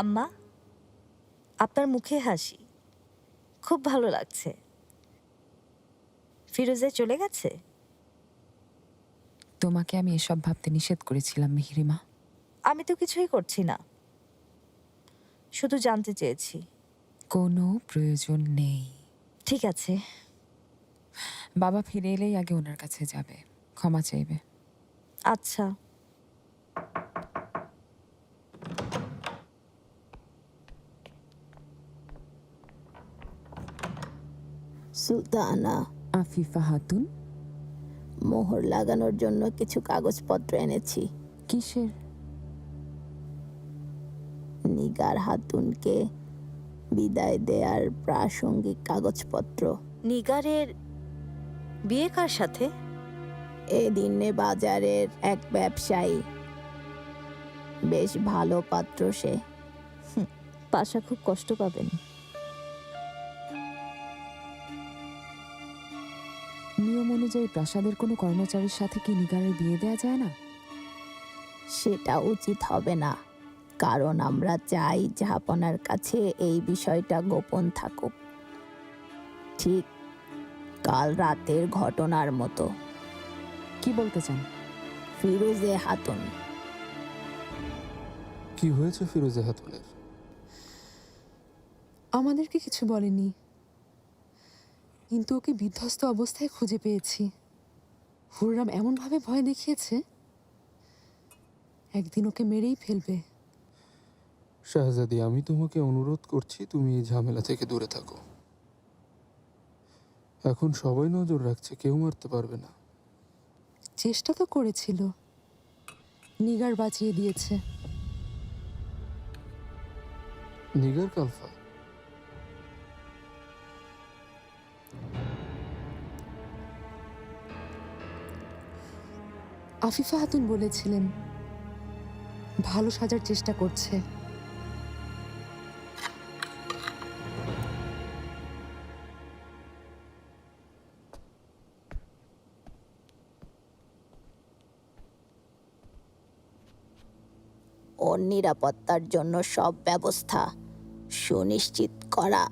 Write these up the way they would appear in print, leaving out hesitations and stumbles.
আম্মা, আপনার মুখে হাসি, খুব ভালো লাগছে। ফিরোজে চলে গেছে? তোমাকে আমি এসব ভাবতে নিষেধ করেছিলাম মিহরিমা। আমি তো কিছুই করছি না, শুধু জানতে চেয়েছি। কোনো প্রয়োজন নেই। ঠিক আছে। বাবা ফিরে এলেই আগে ওনার কাছে যাবে, ক্ষমা চাইবে। আচ্ছা। সুলতানা, আফিফা খাতুন। মোহর লাগানোর জন্য কিছু কাগজপত্র এনেছি। কিসের? নিগার খাতুনকে বিদায় দেয়ার প্রাসঙ্গিক কাগজপত্র। নিগারের বিয়ে কার সাথে? এদিনে বাজারের এক ব্যবসায়ী, বেশ ভালো পাত্র সে। পাশা খুব কষ্ট পাবেন। নিয়ম অনুযায়ী প্রাসাদের কোনো কর্মচারীর সাথে কি নিগারের বিয়ে দেয়া যায় না? সেটা উচিত হবে না, কারণ আমরা চাই জাহাপনার কাছে এই বিষয়টা গোপন থাকুক, ঠিক কাল রাতের ঘটনার মতো। কি বলতে চান? ফিরোজে খাতুন। কি হয়েছে ফিরোজে খাতুনের? আমাদেরকে কিছু বলেনি, কিন্তু ওকে বিধ্বস্ত অবস্থায় খুঁজে পেয়েছি। হুররাম এমনভাবে ভয় দেখিয়েছে, একদিন ওকে মেরেই ফেলবে। শাহজাদি, আমি তোমাকে অনুরোধ করছি তুমি এই ঝামেলা থেকে দূরে থাকো। এখন সবাই নজর রাখছে, কেউ মারতে পারবে না। চেষ্টা তো করেছিল, নিগার বাঁচিয়ে দিয়েছে। নিগার কালফা? আফিফা খাতুন বলেছিলেন ভালো সাজার চেষ্টা করছে। ওর নিরাপত্তার জন্য সব ব্যবস্থা সুনিশ্চিত করা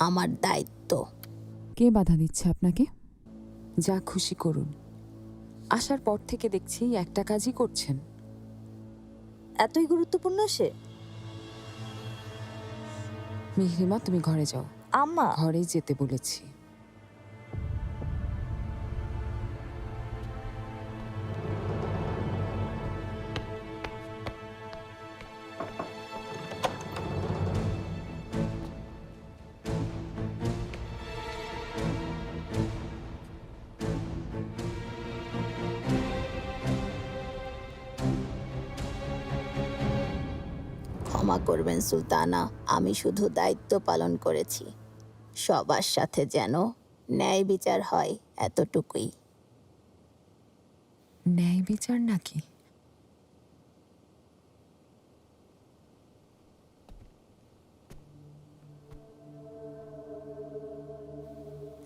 আমার দায়িত্ব। কে বাধা দিচ্ছে আপনাকে? যা খুশি করুন। আসার পর থেকে দেখছি একটা কাজই করছেন। এতই গুরুত্বপূর্ণ সে? মিহরিমা, তুমি ঘরে যাও। আম্মা, ঘরে যেতে বলেছি। ক্ষমা করবেন সুলতানা, আমি শুধু দায়িত্ব পালন করেছি। সবার সাথে যেন ন্যায় বিচার হয়, এতটুকুই। ন্যায় বিচার নাকি?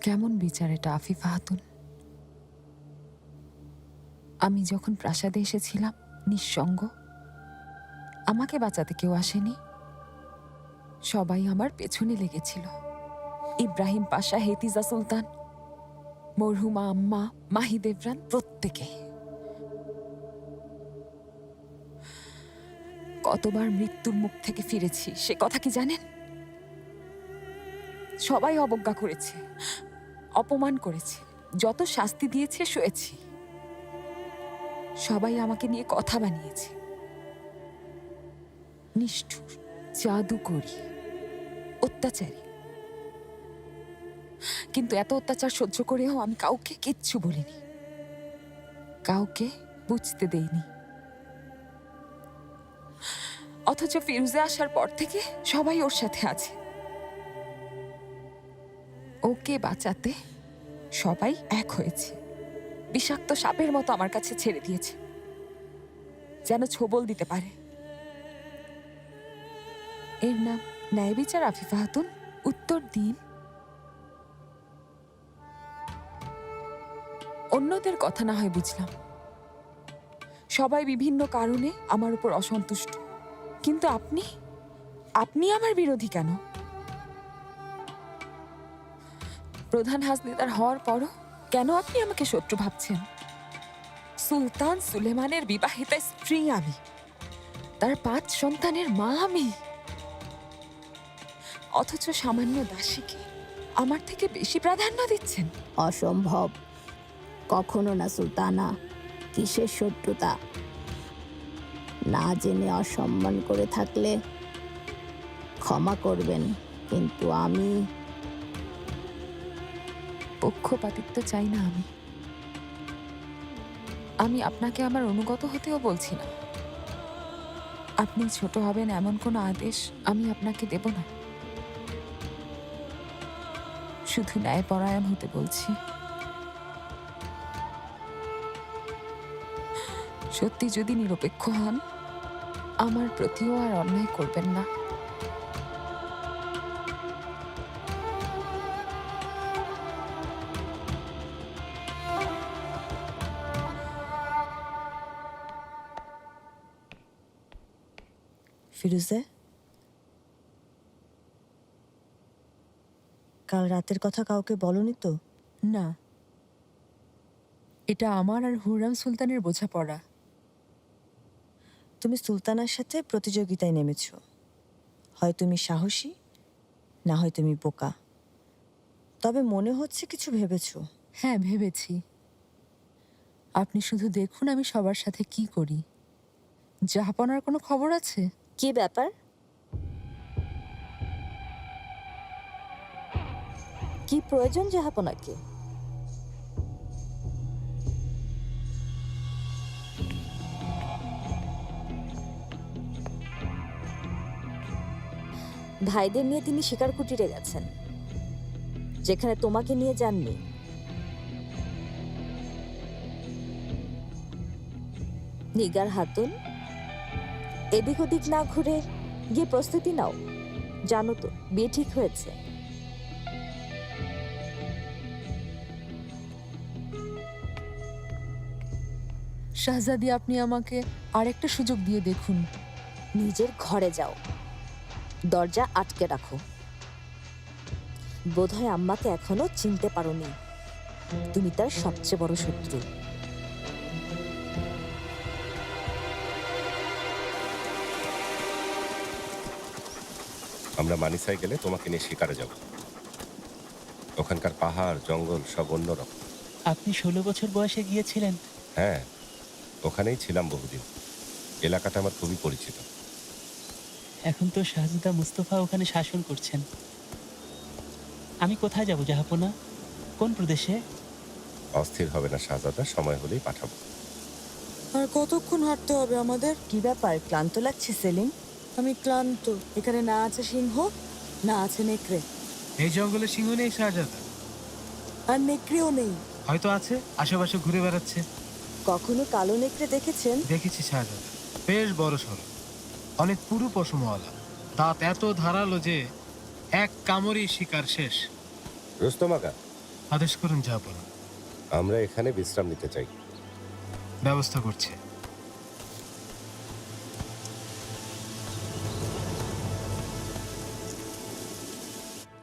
কেমন বিচার এটা আফিফা খাতুন? আমি যখন প্রাসাদে এসেছিলাম নিঃসঙ্গ, আমাকে বাঁচাতে কেউ আসেনি। সবাই আমার পেছনে লেগেছিল। ইব্রাহিম পাশা, হেতিজা সুলতান, মরহুমা আম্মা, মাহিদেবরান, প্রত্যেকে। কতবার মৃত্যুর মুখ থেকে ফিরেছি সে কথা কি জানেন? সবাই অবজ্ঞা করেছে, অপমান করেছে, যত শাস্তি দিয়েছে সয়েছি। সবাই আমাকে নিয়ে কথা বানিয়েছে। নিষ্ঠুর, জাদুকরি, অত্যাচারী। কিন্তু এত অত্যাচার সহ্য করেও আমি কাউকে কিচ্ছু বলিনি, কাউকে বুঝতে দেইনি। অথচ ফিরোজে আসার পর থেকে সবাই ওর সাথে আছে। ওকে বাঁচাতে সবাই এক হয়েছে। বিষাক্ত সাপের মতো আমার কাছে ছেড়ে দিয়েছে, যেন ছোবল দিতে পারে। এর নাম ন্যায় বিচার আফিফা খাতুন? উত্তর দিন। অন্যদের কথা না হয় বুঝলাম, সবাই বিভিন্ন কারণে আমার উপর অসন্তুষ্ট, কিন্তু আপনি আপনি আমার বিরোধী কেন? প্রধান হাজনেদার হওয়ার পরও কেন আপনি আমাকে শত্রু ভাবছেন? সুলতান সুলেমানের বিবাহিতা স্ত্রী আমি, তার 5 সন্তানের মা আমি, অথচ সামান্য দাসীকে আমার থেকে বেশি প্রাধান্য দিচ্ছেন। অসম্ভব, কখনো না সুলতানা। কিসের শত্রুতা? না জেনে অসম্মান করে থাকলে ক্ষমা করবেন, কিন্তু আমি পক্ষপাতিত্ব চাই না আমি। আমি আপনাকে আমার অনুগত হতেও বলছি না। আপনি ছোট হবেন এমন কোনো আদেশ আমি আপনাকে দেব না। শুধু ন্যায়পরায়ণ হতে বলছি। সত্যি যদি নিরপেক্ষ হন, আমার প্রতিও আর অন্যায় করবেন না। ফিরোজে, কাল রাতের কথা কাউকে বলনি তো? না, এটা আমার আর হুররাম সুলতানের বোঝাপড়া। তুমি সুলতানার সাথে প্রতিযোগিতায় নেমেছ। হয় তুমি সাহসী, না হয় তুমি বোকা। তবে মনে হচ্ছে কিছু ভেবেছো। হ্যাঁ, ভেবেছি। আপনি শুধু দেখুন আমি সবার সাথে কি করি। জাহাপনার কোনো খবর আছে? কি ব্যাপার? কি প্রয়োজন জাহাপনাকে? ভাইদের নিয়ে তিনি শিকার কুটিরে গেছেন, যেখানে তোমাকে নিয়ে যাননি। নিগার হাতুন, এদিক ওদিক না ঘুরে গিয়ে প্রস্তুতি নাও। জানো তো বিয়ে ঠিক হয়েছে। শাহজাদি, আপনি আমাকে আরেকটা সুযোগ দিয়ে দেখুন। নিজের ঘরে যাও, দরজা আটকে রাখো। বোধহয় আম্মাকে এখনো চিনতে পারোনি। তুমি তার সবচেয়ে বড় শত্রু। আমরা মানিসায় গেলে তোমাকে নিয়ে শিকারে যাব। ওখানকার পাহাড় জঙ্গল সব অন্যরকম। আপনি 16 বছর বয়সে গিয়েছিলেন? হ্যাঁ, ওখানেই ছিলাম বহুদিন। এলাকাটা আমার খুবই পরিচিত। এখন তো শাহজাদা মুস্তফা ওখানে শাসন করছেন। আমি কোথায় যাব জাহাপনা? কোন প্রদেশে? অস্থির হবে না শাহজাদা, সময় হলেই পাঠাবো। আর কতক্ষণ হাঁটতে হবে আমাদের? কি ব্যাপার, ক্লান্ত লাগছে সেলিম? আমি ক্লান্ত। এখানে না আছে সিংহ, না আছে নেকড়ে। এই জঙ্গলে সিংহ নেই শাহজাদা। আর নেকড়েও নেই। হয়তো আছে, আশেপাশে ঘুরে বেড়াচ্ছে। কখনো কালো নেকড়ে দেখেছেন? দেখেছি শাহজাদা, বেশ বড় সড়ো, অনেক পুরু পশমওয়ালা, দাঁত এত ধারালো যে এক কামড়েই শিকার শেষ। রুস্তম আকা, আদেশ করুন জাহাপনা। আমরা এখানে বিশ্রাম নিতে চাই। ব্যবস্থা করছে।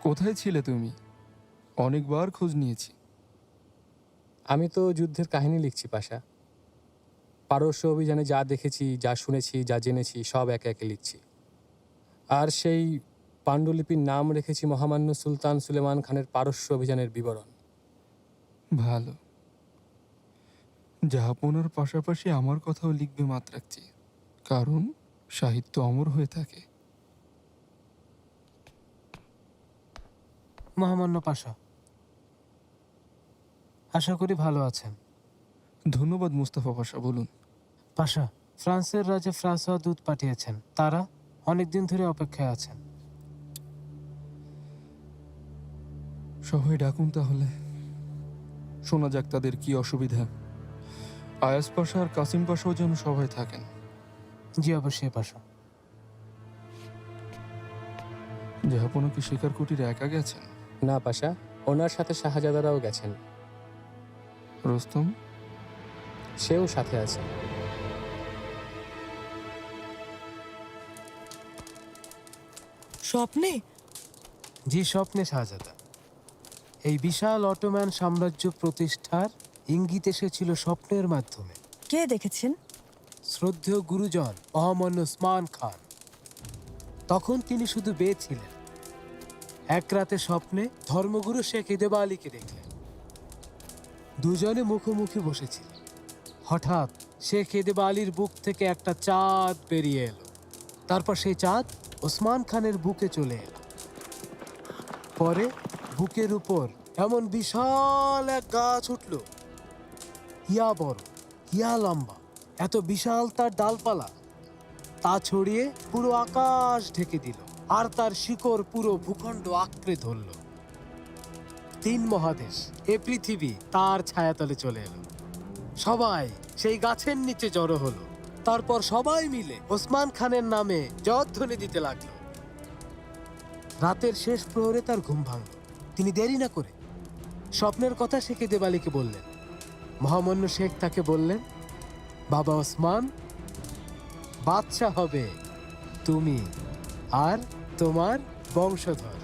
কোথায় ছিলে তুমি? অনেকবার খোঁজ নিয়েছি। আমি তো যুদ্ধের কাহিনী লিখছি পাশা। পারস্য অভিযানে যা দেখেছি, যা শুনেছি, যা জেনেছি সব একে একে লিখছি। আর সেই পাণ্ডুলিপির নাম রেখেছি মহামান্য সুলতান সুলেমান খানের পারস্য অভিযানের বিবরণ। ভালো। জাহাপনার পাশাপাশি আমার কথাও লিখবে মাত্রাকচি, কারণ সাহিত্য অমর হয়ে থাকে। মহামান্য পাশা, আশা করি ভালো আছেন। ধন্যবাদ মুস্তাফা পাশা, বলুন। পাশা, ফ্রান্সের রাজা ফ্রাঁসোয়া দূত পাঠিয়েছেন। তারা অনেকদিন ধরে অপেক্ষায় আছেন। সবাই ডাকুন তাহলে, শোনা যাক তাদের কি অসুবিধা। আয়াস পাশা আর কাসিম পাশাও যেন সবাই থাকেন। জি অবশ্যই পাশা। জাহাপনা কি শিকার কুটিরে একা গেছেন? না পাশা, ওনার সাথে শাহজাদারাও গেছেন। রুস্তম? সেও সাথে আছে। স্বপ্নে? যে স্বপ্নে শাহজাদা এই বিশাল অটোম্যান সাম্রাজ্য প্রতিষ্ঠার ইঙ্গিত এসেছিল স্বপ্নের মাধ্যমে। কে দেখেছেন? শ্রদ্ধেয় গুরুজন মহামান্য উসমান খান। তখন তিনি শুধু বেয়ে ছিলেন। এক রাতে স্বপ্নে ধর্মগুরু শেখ ইদেবা আলীকে দেখলেন। দুজনে মুখোমুখি বসেছিল। হঠাৎ শেখ ইদেবা আলীর বুক থেকে একটা চাঁদ বেরিয়ে এলো। তারপর সেই চাঁদ ওসমান খানের বুকে চলে এলো। পরে বুকের উপর এমন বিশাল এক গাছ উঠল, ইয়া বড় ইয়া লম্বা, এত বিশাল তার ডালপালা, তা ছড়িয়ে পুরো আকাশ ঢেকে দিল। আর তার শিকড় পুরো ভূখণ্ড আঁকড়ে ধরল। 3 মহাদেশ, এ পৃথিবী তার ছায়াতলে চলে এলো। সবাই সেই গাছের নিচে জড়ো হলো। তারপর সবাই মিলে ওসমান খানের নামে জয়ধ্বনি দিতে লাগলো। রাতের শেষ প্রহরে তার ঘুম ভাঙল। তিনি দেরি না করে স্বপ্নের কথা শেখ ইদেবা আলীকে বললেন। মহামান্য শেখ তাকে বললেন, বাবা ওসমান, বাদশা হবে তুমি আর তোমার বংশধর।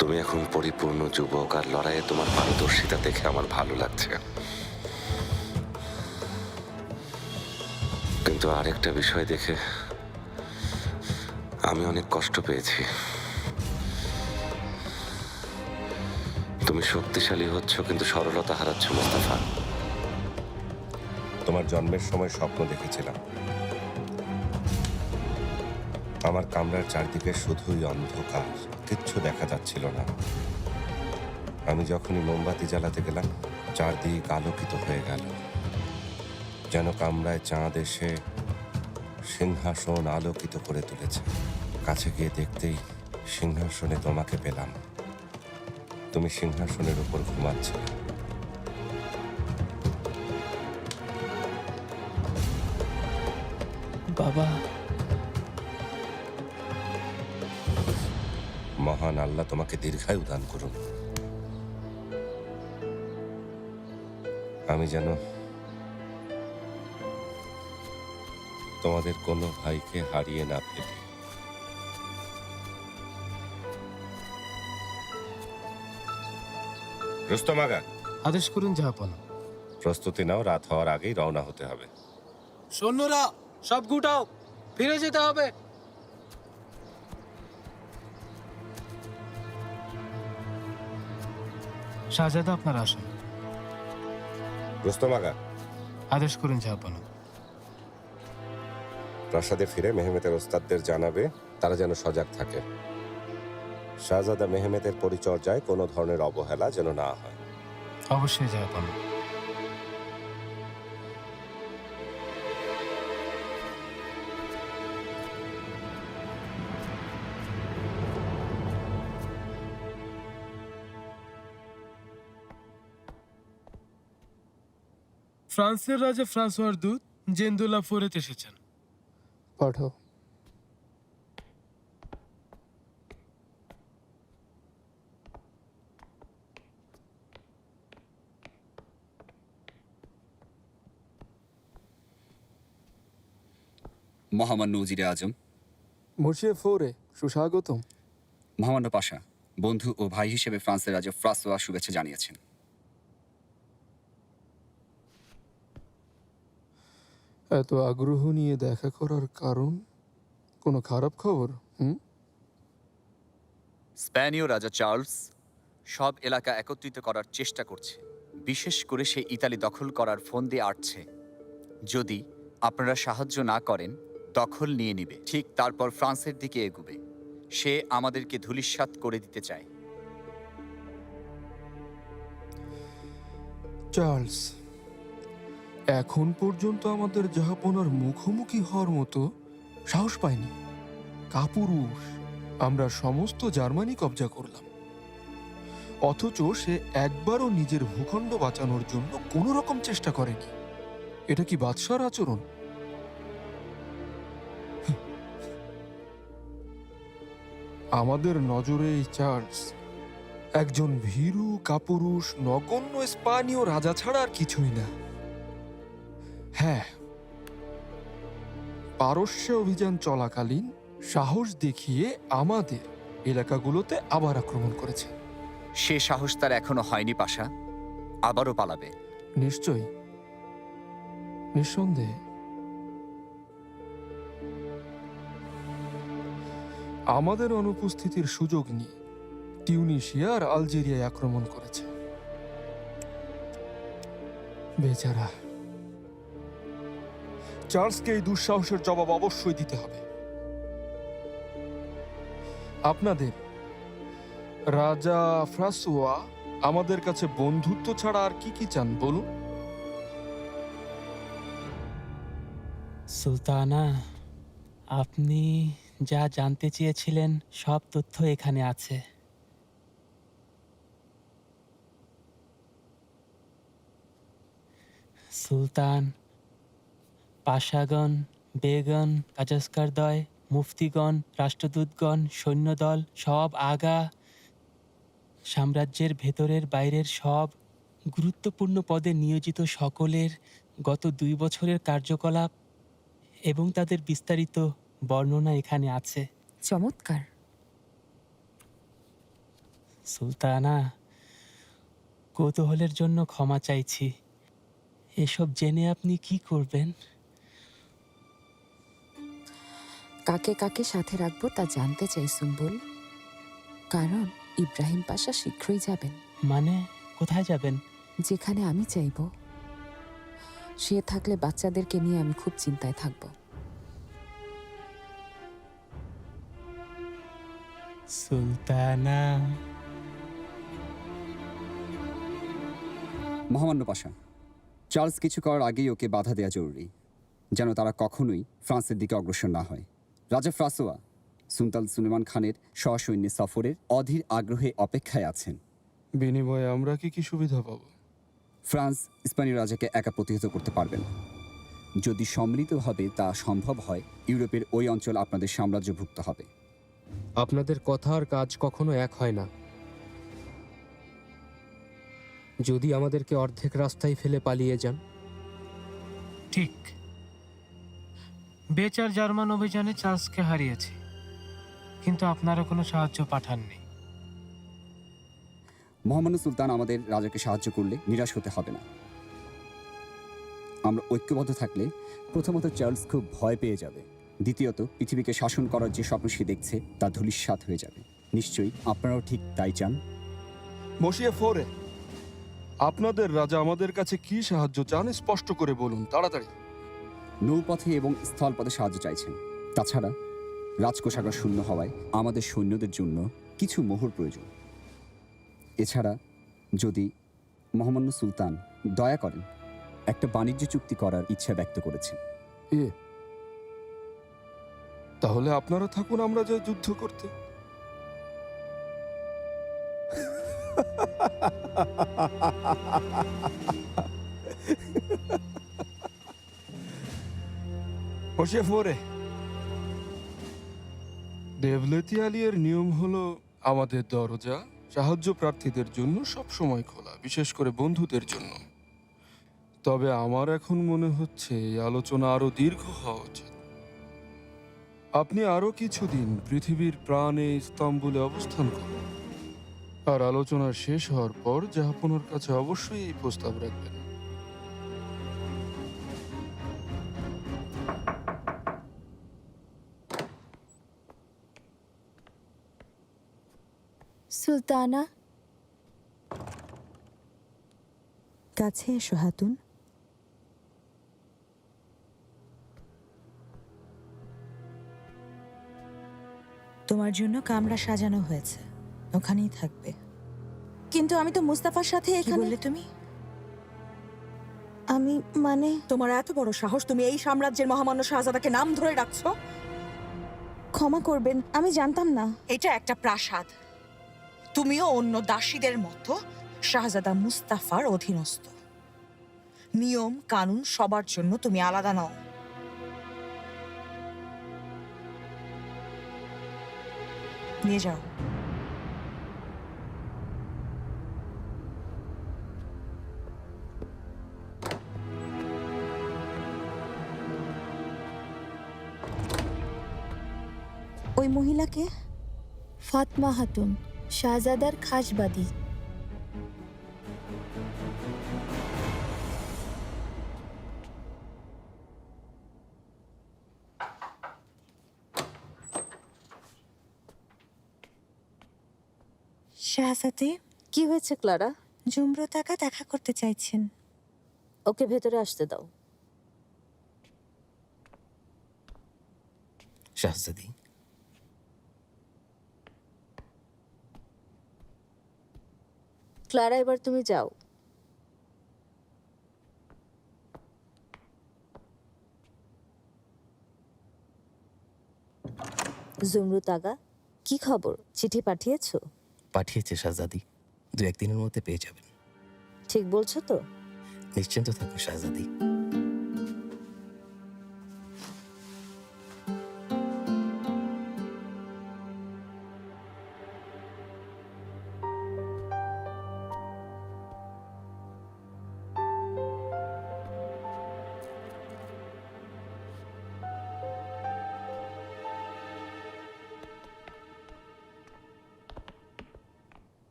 তুমি এখন পরিপূর্ণ যুবক, আর লড়াইয়ে তোমার পারদর্শিতা দেখে আমার ভালো লাগছে। কিন্তু আরেকটা বিষয় দেখে আমি অনেক কষ্ট পেয়েছি। তুমি শক্তিশালী হচ্ছ কিন্তু সরলতা হারাচ্ছ মোস্তাফা। তোমার জন্মের সময় স্বপ্ন দেখেছিলাম, আমার কামরার চারদিকে শুধুই অন্ধকার, কিচ্ছু দেখা যাচ্ছিল না। আমি যখনই মোমবাতি জ্বালাতে গেলাম, চারদিক আলোকিত হয়ে গেল, যেন কামরায় চাঁদ এসে সিংহাসন আলোকিত করে তুলেছে। কাছে গিয়ে দেখতেই সিংহাসনে তোমাকে পেলাম। তুমি সিংহাসনের উপর ঘুমাচ্ছিলে। বাবা, মহান আল্লাহ তোমাকে দীর্ঘায়ু দান করুন। আমি যেন তোমাদের কোনো ভাইকে হারিয়ে না ফেলি। রুস্তম আগা, আদেশ করুন জাহাপনা। প্রস্তুতি নাও, রাত হওয়ার আগেই রওনা হতে হবে। সৈন্যরা সব গুটাও, ফিরে যেতে হবে। শাহজাদা, আপনার আসুন। রুস্তম আগা, আদেশ করুন জাহাপনা। প্রাসাদে ফিরে মেহমেতের ওস্তাদদের জানাবে তারা যেন সজাগ থাকে। শাহজাদা মেহমেতের পরিচর্যায় কোনো ধরনের অবহেলা যেন না হয়। অবশ্যই জাহাপনা। ফ্রান্সের রাজা ফ্রান্সোয়ার দূত জেন্দুলা ফোরেত এসেছেন। পাঠাও। মহামান্য উজিরে আজম। মুর্শিয়ে ফোরে, সুস্বাগতম। মহামান্য পাশা, বন্ধু ও ভাই হিসেবে ফ্রান্সের রাজা ফ্রাঁসোয়া শুভেচ্ছা জানিয়েছেন। এত আগ্রহ নিয়ে দেখা করার কারণ? কোনো খারাপ খবর? স্প্যানীয় রাজা চার্লস সব এলাকা একত্রিত করার চেষ্টা করছে, বিশেষ করে সে ইতালি দখল করার ফোন দিয়ে আসছে। যদি আপনারা সাহায্য না করেন দখল নিয়ে নিবে, ঠিক তারপর ফ্রান্সের দিকে এগুবে। সে আমাদেরকে ধূলিসাৎ করে দিতে চায়। চার্লস, এখন পর্যন্ত আমাদের জাহাপনার মুখোমুখি হওয়ার মতো সাহস পাইনি। কাপুরুষ, আমরা সমস্ত জার্মানি কবজা করলাম, অথচ সে একবারও নিজের ভূখণ্ড বাঁচানোর জন্য কোনো রকম চেষ্টা করেনি। এটা কি বাদশার আচরণ? আমাদের নজরে এই চার্লস একজন ভীরু কাপুরুষ নগণ্য স্পানীয় রাজা ছাড়া আর কিছুই না। হ্যাঁ, পারস্যে অভিযান চলাকালীন সাহস দেখিয়ে আমাদের এলাকাগুলোতে আবার আক্রমণ করেছে। সে সাহস তার এখনো হয়নি পাশা, আবারও পালাবে। নিশ্চয়ই, নিঃসন্দেহে। আমাদের অনুপস্থিতির সুযোগ নিয়ে টিউনিশিয়া আর আলজেরিয়ায় আক্রমণ করেছে। বেচারা চার্লসকে এই দুঃসাহসের জবাব অবশ্যই দিতে হবে। আপনাদের রাজা ফ্রাসোয়া আমাদের কাছে বন্ধুত্ব ছাড়া আর কি কি চান বলুন? সুলতানা, আপনি যা জানতে চেয়েছিলেন সব তথ্য এখানে আছে। সুলতান, পাশাগণ, বেগন, কাজাস্কারদয়, মুফতিগণ, রাষ্ট্রদূতগণ, সৈন্যদল সব আগা, সাম্রাজ্যের ভেতরের বাইরের সব গুরুত্বপূর্ণ পদে নিয়োজিত সকলের গত 2 বছরের কার্যকলাপ এবং তাদের বিস্তারিত বর্ণনা এখানে আছে। চমৎকার। সুলতানা, কৌতূহলের জন্য ক্ষমা চাইছি। এসব জেনে আপনি কি করবেন? কাকে কাকে সাথে রাখবো তা জানতে চাই সুম্বুল, কারণ ইব্রাহিম পাশা শীঘ্রই যাবেন। মানে কোথায় যাবেন? যেখানে আমি চাইব। সে থাকলে বাচ্চাদেরকে নিয়ে আমি খুব চিন্তায় থাকব। সুলতানা। মহামান্য পাশা, চার্লস কিছু করার আগেই ওকে বাধা দেওয়া জরুরি, যেন তারা কখনোই ফ্রান্সের দিকে অগ্রসর না হয়। রাজা ফ্রাসোয়া সুলতান সুলেমান খানের সসৈন্য সফরের অধীর আগ্রহে অপেক্ষায় আছেন। বিনিময়ে আমরা কি কি সুবিধা পাব? ফ্রান্স স্পেনীয় রাজাকে একা প্রতিহত করতে পারবে না। যদি সম্মিলিতভাবে তা সম্ভব হয়, ইউরোপের ওই অঞ্চল আপনাদের সাম্রাজ্যভুক্ত হবে। আপনাদের কথা আর কাজ কখনো এক হয় না। যদি আমাদেরকে অর্ধেক রাস্তায় ফেলে পালিয়ে যান। ঠিক, বেচার জার্মান অভিযানে চার্লসকে হারিয়েছে, কিন্তু আপনারা কোনো সাহায্য পাঠাননি। মহামান্য সুলতান আমাদের রাজাকে সাহায্য করলে নিরাশ হতে হবে না। আমরা ঐক্যবদ্ধ থাকলে প্রথমত চার্লস খুব ভয় পেয়ে যাবে, দ্বিতীয়ত পৃথিবীকে শাসন করার যে স্বপ্ন সে দেখছে তা ধূলিসাৎ হয়ে যাবে। নিশ্চয়ই আপনারাও ঠিক তাই চান। বসিয়ে ফোরে, আপনাদের রাজা আমাদের কাছে কি সাহায্য চান স্পষ্ট করে বলুন, তাড়াতাড়ি। নৌপথে এবং স্থলপথে সাহায্য চাইছেন। তাছাড়া রাজকোষাগার শূন্য হওয়ায় আমাদের সৈন্যদের জন্য কিছু মোহর প্রয়োজন। এছাড়া যদি মহামান্য সুলতান দয়া করেন, একটা বাণিজ্য চুক্তি করার ইচ্ছা ব্যক্ত করেছেন। তাহলে আপনারা থাকুন, আমরা যাই যুদ্ধ করতে। বসে ফোরে। দেবলেতি আলিয়ের নিয়ম হলো আমাদের দরজা সাহায্য প্রার্থীদের জন্য সব সময় খোলা, বিশেষ করে বন্ধুদের জন্য। তবে আমার এখন মনে হচ্ছে এই আলোচনা আরো দীর্ঘ হওয়া উচিত। আপনি আরো কিছুদিন পৃথিবীর প্রাণে ইস্তাম্বুলে অবস্থান করুন, আর আলোচনা শেষ হওয়ার পর জাহাপনার কাছে অবশ্যই এই প্রস্তাব রাখবেন। সুলতানা, কাছে এসো হাতুন। তোমার জন্য কামরা সাজানো হয়েছে, ওখানেই থাকবে। কিন্তু আমি তো মুস্তাফার সাথে এখানে। বললে তুমি? আমি মানে তোমার এত বড় সাহস, তুমি এই সাম্রাজ্যের মহামান্য শাহজাদাকে নাম ধরে ডাকছো? ক্ষমা করবেন, আমি জানতাম না। এটা একটা প্রাসাদ, তুমিও অন্য দাসীদের মতো শাহজাদা মুস্তাফার অধীনস্থ। নিয়ম কানুন সবার জন্য তুমি আলাদা নও। নিয়ে যাও। ওই মহিলাকে? ফাতমা খাতুন, শাহজাদার খাসবাদী। শাহজাদে, কি হয়েছে ক্লারা? জুমরো তাকা দেখা করতে চাইছেন। ওকে ভেতরে আসতে দাও। শাহজাদি, ক্লারা, এবার তুমি যাও। জুমরুত আগা, কি খবর? চিঠি পাঠিয়েছো? পাঠিয়েছে শাহজাদি, 2-1 দিনের মধ্যে পেয়ে যাবেন। ঠিক বলছো তো? নিশ্চিন্ত থাকুন শাহজাদি।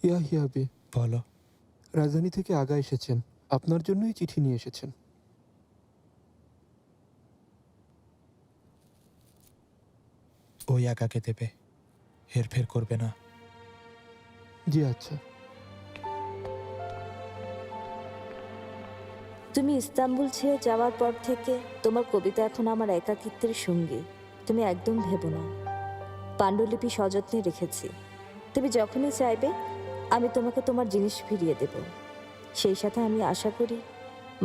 ইয়াহিয়া বে, বলো। রাজধানী থেকে আগা এসেছেন, আপনার জন্যই চিঠি নিয়ে এসেছেন। ওই একাকে দেবে, হেরফের করবে না। জি আচ্ছা। তুমি ইস্তাম্বুল ছেড়ে যাওয়ার পর থেকে তোমার কবিতা এখন আমার একাকিত্বের সঙ্গী। তুমি একদম ভেবো না, পাণ্ডুলিপি সযত্নে রেখেছি। তুমি যখনই চাইবে আমি তোমাকে তোমার জিনিস ফিরিয়ে দেব। সেই সাথে আমি আশা করি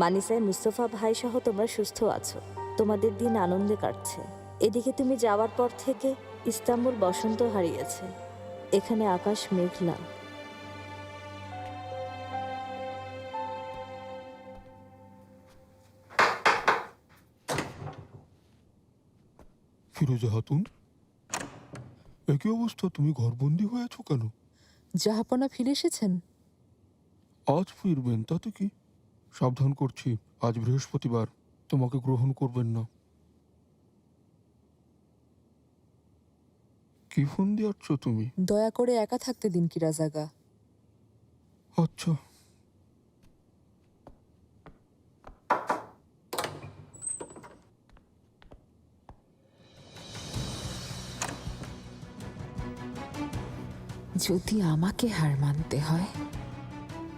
মানিসায় মুস্তফা ভাই সহ তোমরা সুস্থ আছো, তোমাদের দিন আনন্দে কাটছে। এদিকে তুমি যাওয়ার পর থেকে ইস্তাম্বুল বসন্ত হারিয়েছে, এখানে আকাশ মেঘলা। ফিরোজা খাতুন, একই অবস্থা, তুমি ঘরবন্দি হয়েছো কেন? জাহাপনা ফিরে এসেছেন? আজ ফিরবেন তাতে কি? সাবধান করছি, আজ বৃহস্পতিবার, তোমাকে গ্রহণ করবেন না। কি ফোন দিয়াচ্ছ তুমি? দয়া করে একা থাকতে দিন কিরাজ আগা। আচ্ছা। যদি আমাকে হার মানতে হয়,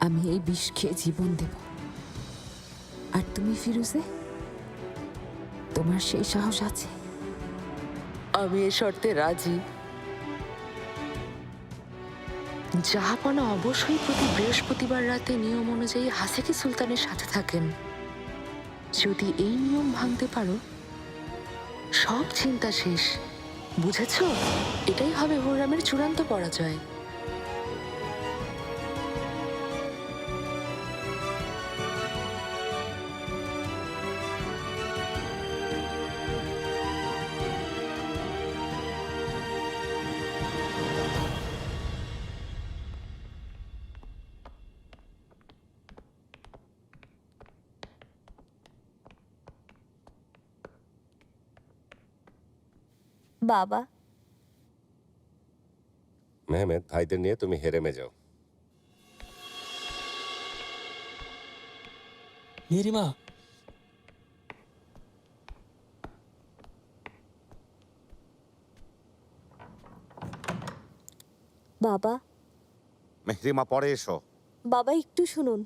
আমি এই বিষ খেয়ে জীবন দেব। আর তুমি ফিরোজে, তোমার সেই সাহস আছে? আমি এ শর্তে রাজি। জাহাপনা অবশ্যই প্রতি বৃহস্পতিবার রাতে নিয়ম অনুযায়ী হাসেকি সুলতানের সাথে থাকেন। যদি এই নিয়ম ভাঙতে পারো, সব চিন্তা শেষ। বুঝেছো? এটাই হবে হুররামের চূড়ান্ত পরাজয়। বাবা, মেহমেদ, ভাইদের নিয়ে তুমি হেরেমে যাও। মেরিমা, বাবা, মেহরিমা, পরে এসো। বাবা একটু শুনুন।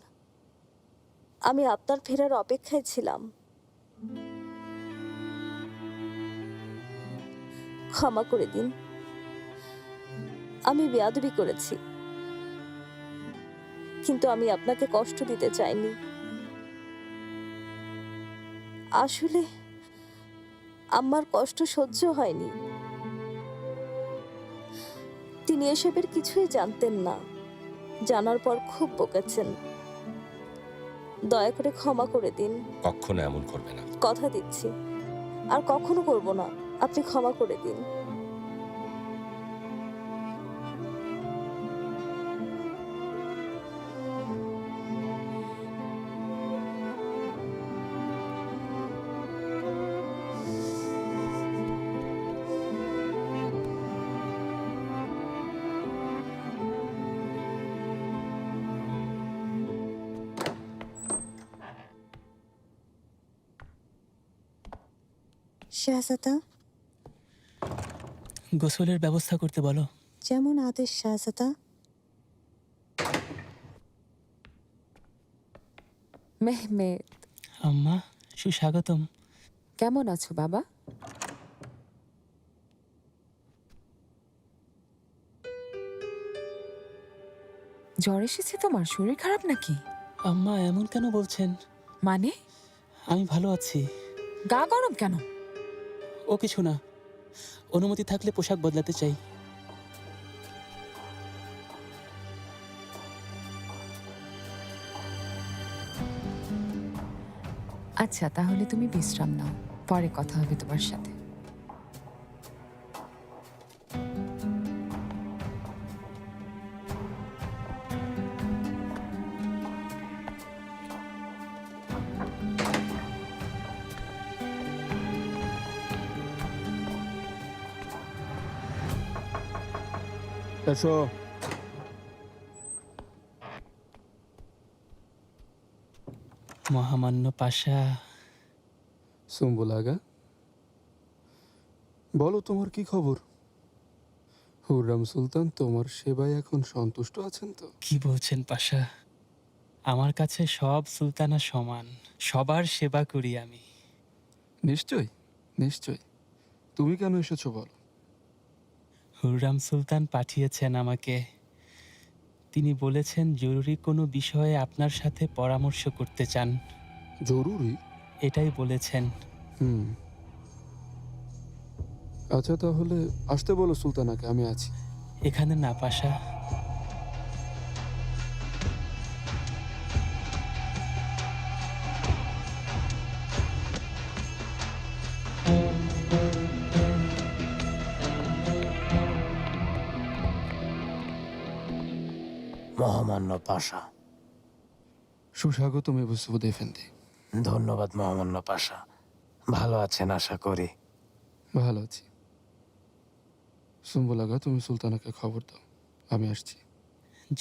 আমি আপনার ফেরার অপেক্ষায় ছিলাম। ক্ষমা করে দিন। আমি বেয়াদবি করেছি, কিন্তু আমি আপনাকে কষ্ট দিতে চাইনি। আসলে আমার কষ্ট সহ্য হয়নি। তিনি এসবের কিছুই জানতেন না, জানার পর খুব বকেছেন। দয়া করে ক্ষমা করে দিন। কখনো এমন করবে না। কথা দিচ্ছি আর কখনো করব না। আপনি ক্ষমা করে দিন। শাহজাদা, গোসলের ব্যবস্থা করতে বলো। যেমন আদেশ শাহজাদা। মেহমেদ, আম্মা, সুস্বাগতম। কেমন আছো বাবা? জ্বর এসেছে তোমার? শরীর খারাপ নাকি? আম্মা, এমন কেন বলছেন? মানে? আমি ভালো আছি। গা গরম কেন? ও কিছু না, অনুমতি থাকলে পোশাক বদলাতে চাই। আচ্ছা, তাহলে তুমি বিশ্রাম নাও, পরে কথা হবে তোমার সাথে। এসো। মহামান্য পাশা। সুম্বুল আগা, বলো তোমার কি খবর? হুররাম সুলতান তোমার সেবায় এখন সন্তুষ্ট আছেন তো? কি বলছেন পাশা? আমার কাছে সব সুলতানা সমান, সবার সেবা করি আমি। নিশ্চয়, নিশ্চয়। তুমি কেন এসেছো বলো? হুররাম সুলতান পাঠিয়েছেন আমাকে। তিনি বলেছেন জরুরি কোনো বিষয়ে আপনার সাথে পরামর্শ করতে চান। জরুরি? এটাই বলেছেন। আচ্ছা, তাহলে আসতে বলো সুলতানাকে, আমি আছি। এখানে না পাশা, মহামান্য পাশা। সুস্বাগতম এবু সুদ এফেন্দি। ধন্যবাদ মহামান্য পাশা। ভালো আছেন আশা করি। ভালো আছি। সুম্বুল আগা, তুমি সুলতানাকে খবর দাও, আমি আসছি।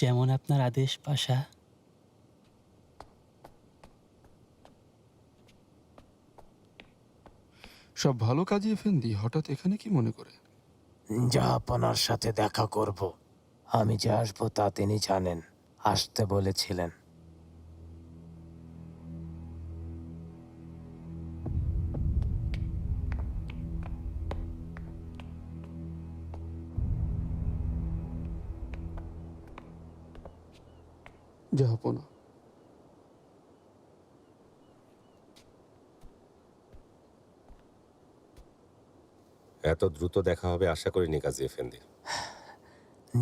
যেমন আপনার আদেশ পাশা। সব ভালো কাজই এফেন্দি, হঠাৎ এখানে কি মনে করে? জাহাপনার সাথে দেখা করব। আমি যে আসবো তা তিনি জানেন, আসতে বলেছিলেন। জাহাপনা, এত দ্রুত দেখা হবে আশা করিনি কাজী এফেন্দি।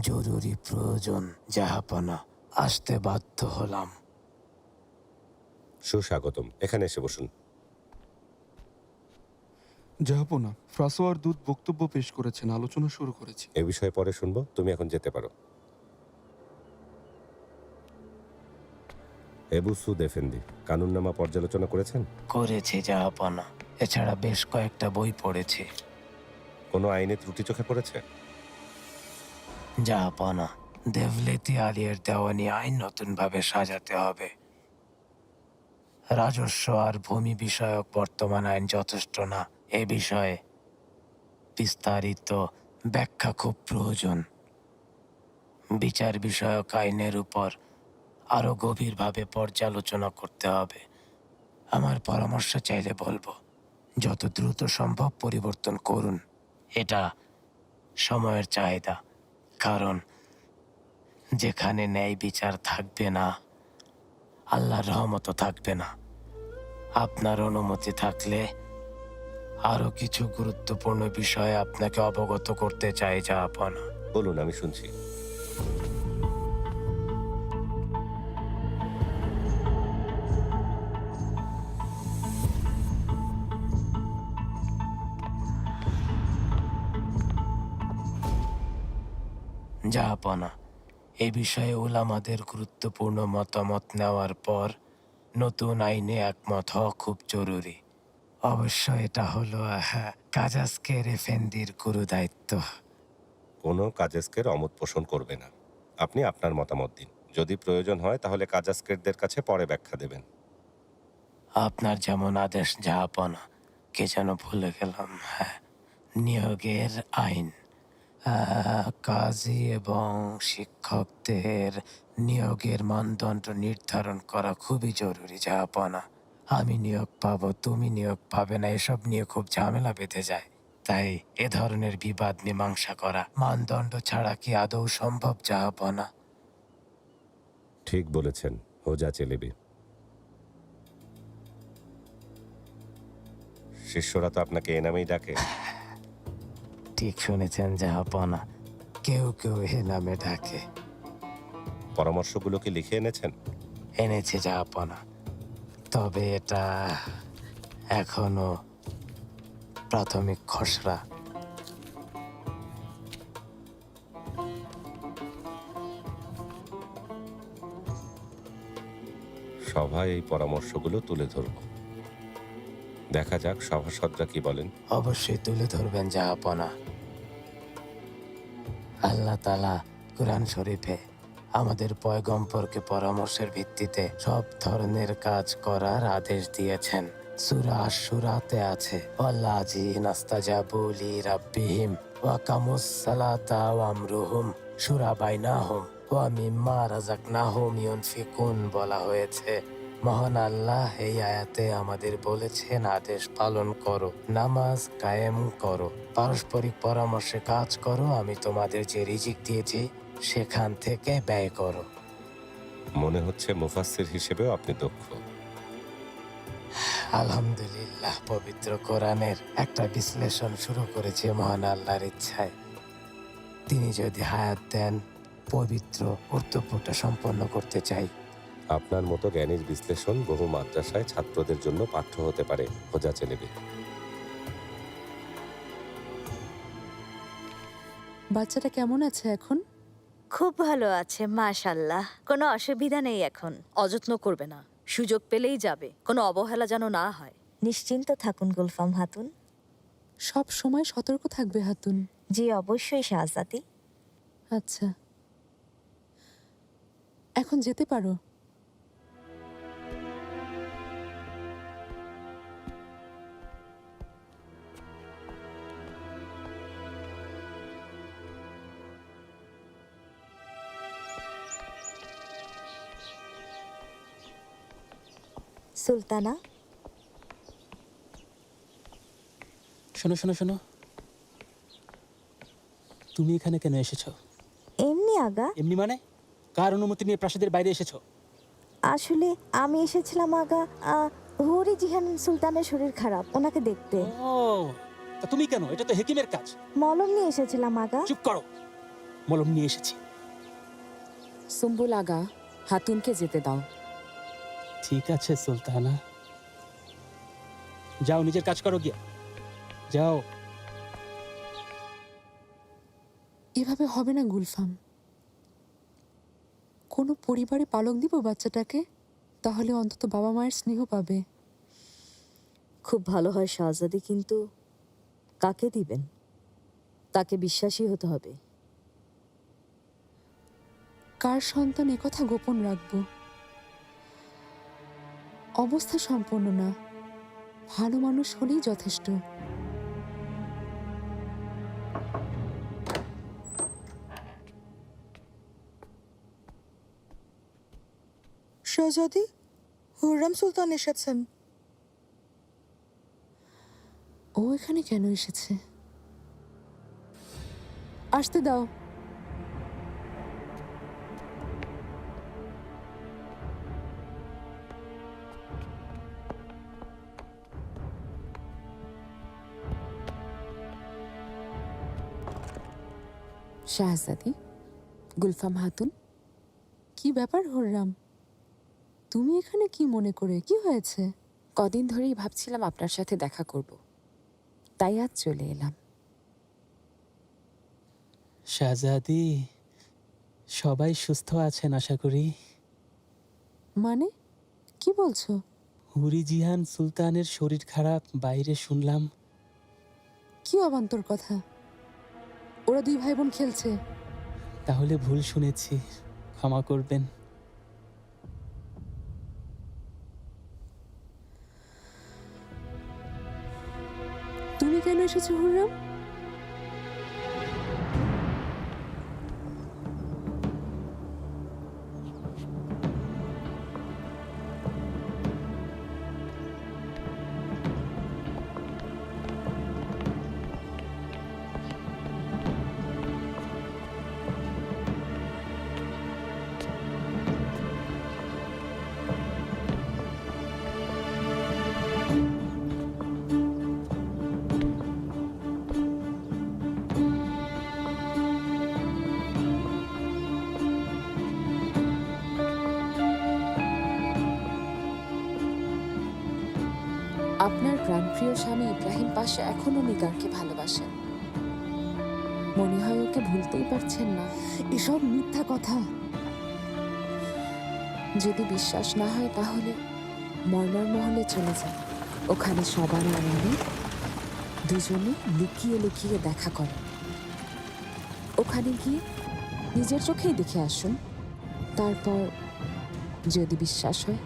জরুরি প্রয়োজন জাহাপনা, আসতে বাধ্য হলাম। সুস্বাগতম, এখানে এসে বসুন। জাহাপনা, ফ্রাসোয়ার দূত বক্তব্য পেশ করেছেন, আলোচনা শুরু করেছি। এ বিষয়ে পরে শুনবো, তুমি এখন যেতে পারো। এবু সুদ এফেন্দি কানুননামা পর্যালোচনা করেছেন? করেছি জাহাপনা, এছাড়া বেশ কয়েকটা বই পড়েছি। কোনো আইনে ত্রুটি চোখে পড়েছে? জাহাপনা, দেভলেতি আলিয়ের দেওয়ানি আইন নতুনভাবে সাজাতে হবে। রাজস্ব আর ভূমি বিষয়ক বর্তমান আইন যথেষ্ট না। এ বিষয়ে বিস্তারিত ব্যাখ্যা খুব প্রয়োজন। বিচার বিষয়ক আইনের উপর আরো গভীরভাবে পর্যালোচনা করতে হবে। আমার পরামর্শ চাইলে বলবো, যত দ্রুত সম্ভব পরিবর্তন করুন। এটা সময়ের চাহিদা। কারণ যেখানে ন্যায় বিচার থাকবে না, আল্লাহর রহমতও থাকবে না। আপনার অনুমতি থাকলে আরো কিছু গুরুত্বপূর্ণ বিষয়ে আপনাকে অবগত করতে চাই জাহাপনা। বলুন, আমি শুনছি। জাহাপনা, এ বিষয়ে উলামাদের গুরুত্বপূর্ণ মতামত নেওয়ার পর নতুন আইনে একমত হওয়া খুব জরুরি। অবশ্য এটা হলো কাজাসকের এফেন্দির গুরু দায়িত্ব। কোনো কাজেস্কের অমত পোষণ করবে না। আপনি আপনার মতামত দিন। যদি প্রয়োজন হয় তাহলে কাজাস্কেরদের কাছে পরে ব্যাখ্যা দেবেন। আপনার যেমন আদেশ জাহাপনা। কে যেন ভুলে গেলাম। নিয়োগের আইন। কাজী এবং শিক্ষকদের নিয়োগের মানদণ্ড নির্ধারণ করা খুবই জরুরি জাহাপনা। আমি নিয়োগ পাবো, তুমি নিয়োগ পাবে না, এসব নিয়ে খুব ঝামেলা বেঁধে যায়। তাই এ ধরনের বিবাদ মীমাংসা করা মানদণ্ড ছাড়া কি আদৌ সম্ভব জাহাপনা? ঠিক বলেছেন হোজা চেলেবি। শিষ্যরা তো আপনাকে এ নামেই ডাকে। ঠিক শুনেছেন জাহাপনা, কেউ কেউ এ নামে ডাকে। পরামর্শগুলো কি লিখে এনেছেন? এনেছে জাহাপনা, তবে এটা এখনো প্রাথমিক খসড়া। সভায় এই পরামর্শগুলো তুলে ধরব। দেখা যাক সভাসদরা কি বলেন। অবশ্যই তুলে ধরবেন জাহাপনা। আল্লাহ তাআলা কুরআন শরীফে আমাদের পয়গম্বরকে পরামর্শের ভিত্তিতে সব ধরনের কাজ করার আদেশ দিয়েছেন। সূরা আশ-শুরাতে আছে, ওয়াল্লাযীনা ইস্তাজাবু লিরাব্বিহিম ওয়া কামুস সালাতা ওয়া আমরুহুম শুরা বাইনাহুম ওয়া মিম্মা রাযাকনাহুম ইউনফিকুন বলা হয়েছে। মহান আল্লাহ এই আয়াতে আমাদের বলেছেন, আদেশ পালন করো, নামাজ কায়েম করো, পারস্পরিক পরামর্শে কাজ করো, আমি তোমাদের যে রিজিক দিয়েছি সেখান থেকে ব্যয় করো। মনে হচ্ছে মুফাসসির হিসেবেও আপনি দক্ষ। আলহামদুলিল্লাহ, পবিত্র কোরআনের একটা বিশ্লেষণ শুরু করেছে মহান আল্লাহর ইচ্ছায়। তিনি যদি হায়াত দেন, পবিত্র কর্তব্যটা সম্পন্ন করতে চাই। আপনার মতো জ্ঞানীর বিশ্লেষণ বহু মাদ্রাসায় ছাত্রদের জন্য পাঠ্য হতে পারে হোজা চেলেবি। বাচ্চাটা কেমন আছে এখন? খুব ভালো আছে মাশাল্লাহ, কোনো অসুবিধা নেই এখন। অযত্ন করবে না, সুযোগ পেলেই যাবে, কোনো অবহেলা যেন না হয়। নিশ্চিন্ত থাকুন গুলফাম হাতুন। সব সময় সতর্ক থাকবে হাতুন। জি অবশ্যই শাহজাদি। আচ্ছা, এখন যেতে পারো। সুলতানা, শোনো শোনো শোনো, তুমি এখানে কেন এসেছো? এমনি আগা। এমনি মানে? কার অনুমতি নিয়ে প্রাসাদের বাইরে এসেছো? আসলে আমি এসেছিলাম আগা, হরি জিহান সুলতানের শরীর খারাপ, ওনাকে দেখতে। ও, তা তুমি কেন? এটা তো হেকিমের কাজ। মলম নিয়ে এসেছিলাম আগা। চুপ করো, মলম নিয়ে এসেছি। সুম্বুল আগা, হাতুনকে যেতে দাও। ঠিক আছে সুলতানা, যাও নিজের কাজ করো গিয়া, যাও। এভাবে হবে না গুলফাম। কোনো পরিবারে পালক দিব বাচ্চাটাকে, তাহলে অন্তত বাবা মায়ের স্নেহ পাবে। খুব ভালো হয় শাহজাদি, কিন্তু কাকে দিবেন? তাকে বিশ্বাসী হতে হবে। কার সন্তান একথা গোপন রাখবো? অবস্থা সম্পন্ন না, ভালো মানুষ হলেই যথেষ্ট। শাহজাদি, হুররাম সুলতান এসেছেন। ও এখানে কেন এসেছে? আসতে দাও। শাহজাদি, গুলফাম খাতুন। কি ব্যাপার হুররাম? তুমি এখানে কি মনে করে? কি হয়েছে? কদিন ধরেই ভাবছিলাম আপনার সাথে দেখা করব, তাই আজ চলে এলাম। শাহজাদি, সবাই সুস্থ আছেন আশা করি। মানে কি বলছো? হুরি জিহান সুলতানের শরীর খারাপ, বাইরে শুনলাম। কি অবান্তর কথা! ওরা দুই ভাই বোন খেলছে। তাহলে ভুল শুনেছি, ক্ষমা করবেন। তুমি কেন এসেছো হুররাম? আপনার প্রাণপ্রিয় স্বামী ইব্রাহিম পাশা এখনো নিগারকে ভালোবাসেন। মনে হয় ওকে ভুলতেই পারছেন না। এসব মিথ্যা কথা। যদি বিশ্বাস না হয় তাহলে মর্নার মহলে চলে যান। ওখানে সবার আড়ালে দুজনে লুকিয়ে লুকিয়ে দেখা করে। ওখানে গিয়ে নিজের চোখেই দেখে আসুন, তারপর যদি বিশ্বাস হয়।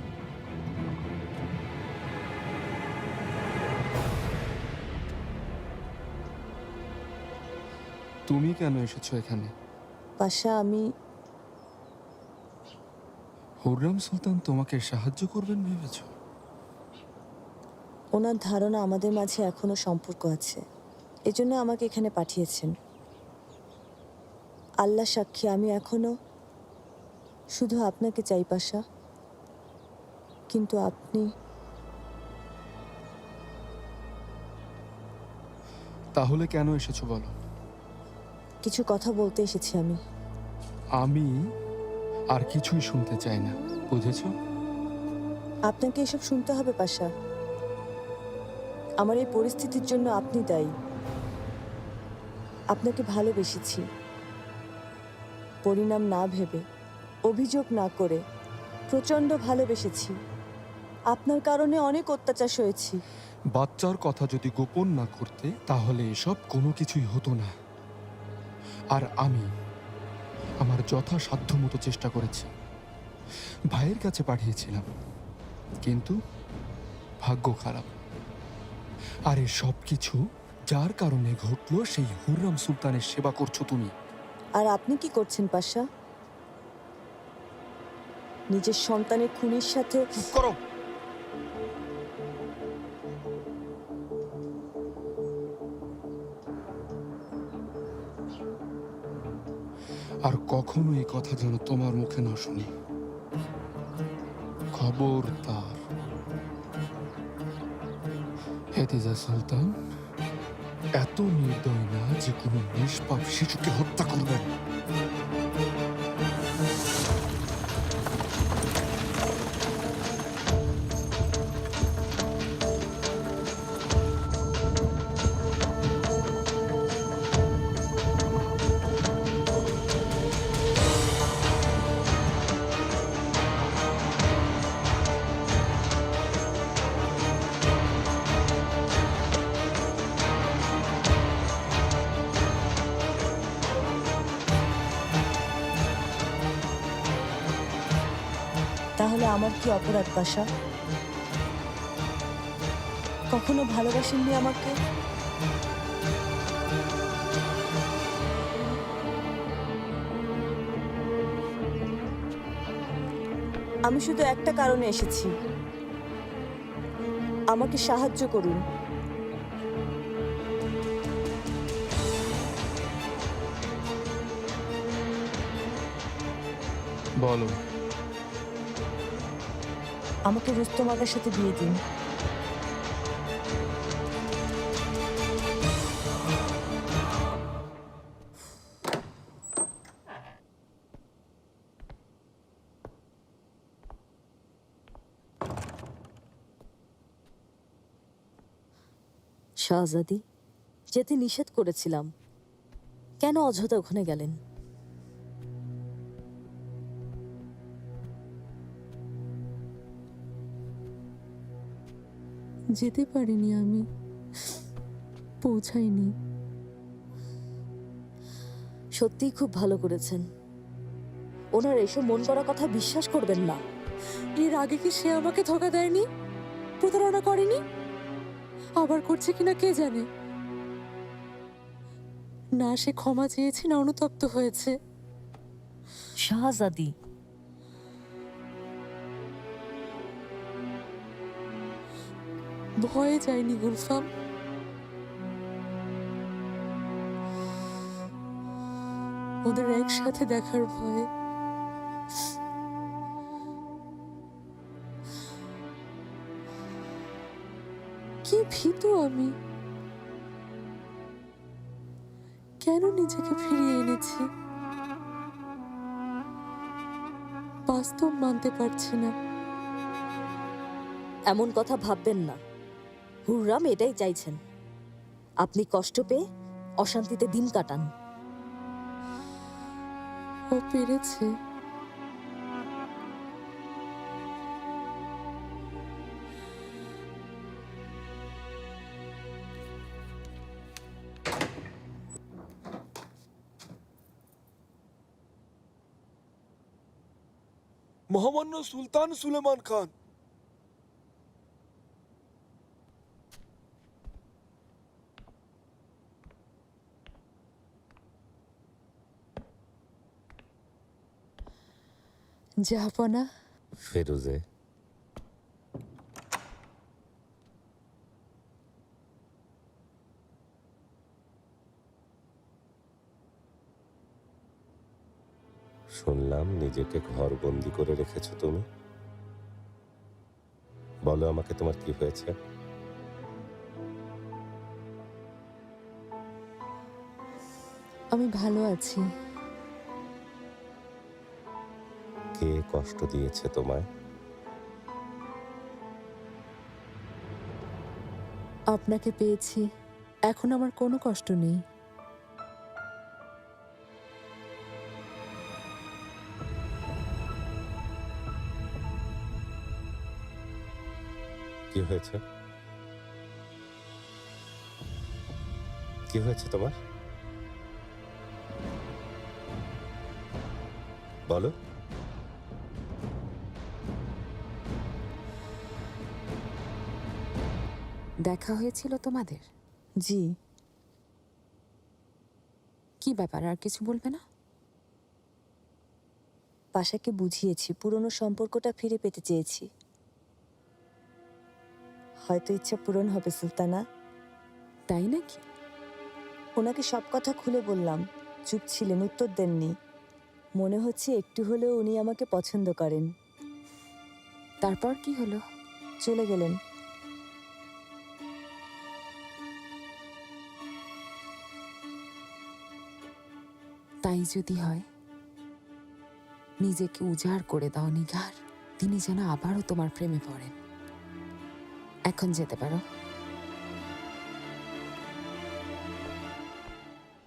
তুমি কেন এসেছো এখানে? পাশা, আমি হুররাম সুলতান তোমাকে সাহায্য করবেন ভেবেছ? ওনার ধারণা আমাদের মাঝে এখনো সম্পর্ক আছে, এজন্য আমাকে এখানে পাঠিয়েছেন। আল্লাহ সাক্ষী, আমি এখনো শুধু আপনাকে চাই পাশা। কিন্তু আপনি তাহলে কেন এসেছো বলো? কিছু কথা বলতে এসেছি আমি। আমি আর কিছুই শুনতে চাই না, বুঝেছো? আপনাকে এসব শুনতে হবে পাশা। আমার এই পরিস্থিতির জন্য আপনি দায়ী। আপনাকে ভালোবেসেছি, পরিণাম না ভেবে, অভিযোগ না করে প্রচণ্ড ভালোবেসেছি। আপনার কারণে অনেক অত্যাচার সয়েছি। বাচ্চার কথা যদি গোপন না করতে তাহলে এসব কোনো কিছুই হতো না। আর আমি আমার যথাসাধ্য মতো চেষ্টা করেছি, ভাইয়ের কাছে পাঠিয়েছিলাম, কিন্তু ভাগ্য খারাপ। আর এই সব কিছু যার কারণে ঘটলো সেই হুররাম সুলতানের সেবা করছো তুমি। আর আপনি কি করছেন পাশা? নিজের সন্তানের খুনির সাথে। চুপ করো। আর কখনো এই কথা যেন তোমার মুখে না শুনি, খবরদার। হেদিজা সুলতান এত নির্দয় না যে কোনো নিষ্পাপ শিশুকে হত্যা করবেন। তাহলে আমার কি অপরাধ পাশা? কখনো ভালোবাসেননি আমাকে? আমি শুধু একটা কারণে এসেছি, আমাকে সাহায্য করুন। বলো। আমাকে রুস্তম আগার সাথে বিয়ে দিন। শাহজাদি, যেতে নিষেধ করেছিলাম, কেন অযথা ওখানে গেলেন? যেতে পারিনি, আমি পৌঁছাইনি। সত্যিই খুব ভালো করেছেন। ওনার এসব মন করা কথা বিশ্বাস করবেন না। এর আগে কি সে আমাকে ধোকা দেয়নি, প্রতারণা করেনি? আবার করছে কিনা কে জানে। না সে ক্ষমা চেয়েছে, না অনুতপ্ত হয়েছে। শাহজাদি, ভয়ে যায়নি গুলফাম, ওদের একসাথে দেখার ভয়ে। কি ভীতু আমি, কেন নিজেকে ফিরিয়ে এনেছি বাস্তব মানতে পারছি না। এমন কথা ভাববেন না। হুররাম এটাই চাইছেন, আপনি কষ্ট পেয়ে অশান্তিতে দিন কাটান। ও পেরেছে। মহামান্য সুলতান সুলেমান খান। জাহাপনা, ফেরুজে, শুনলাম নিজেকে ঘরবন্দি করে রেখেছো তুমি। বলো আমাকে, তোমার কি হয়েছে? আমি ভালো আছি। কে কষ্ট দিয়েছে তোমায়? আপনাকে পেয়েছি, এখন আমার কোনো কষ্ট নেই। কি হয়েছে? কি হয়েছে তোমার? বলো। দেখা হয়েছিল তোমাদের? জি। কি ব্যাপার, আর কিছু বলবে না? পাশাকে বুঝিয়েছি, পুরনো সম্পর্কটা ফিরে পেতে চেয়েছি। হয়তো ইচ্ছা পূরণ হবে সুলতানা। তাই নাকি? ওনাকে সব কথা খুলে বললাম, চুপ ছিলেন, উত্তর দেননি। মনে হচ্ছে একটু হলেও উনি আমাকে পছন্দ করেন। তারপর কি হলো? চলে গেলেন। তাই যদি হয়, নিজেকে উজাড় করে দাও নিগার। তিনি যেন আবারও তোমার প্রেমে পড়েন। এখন যেতে পারো।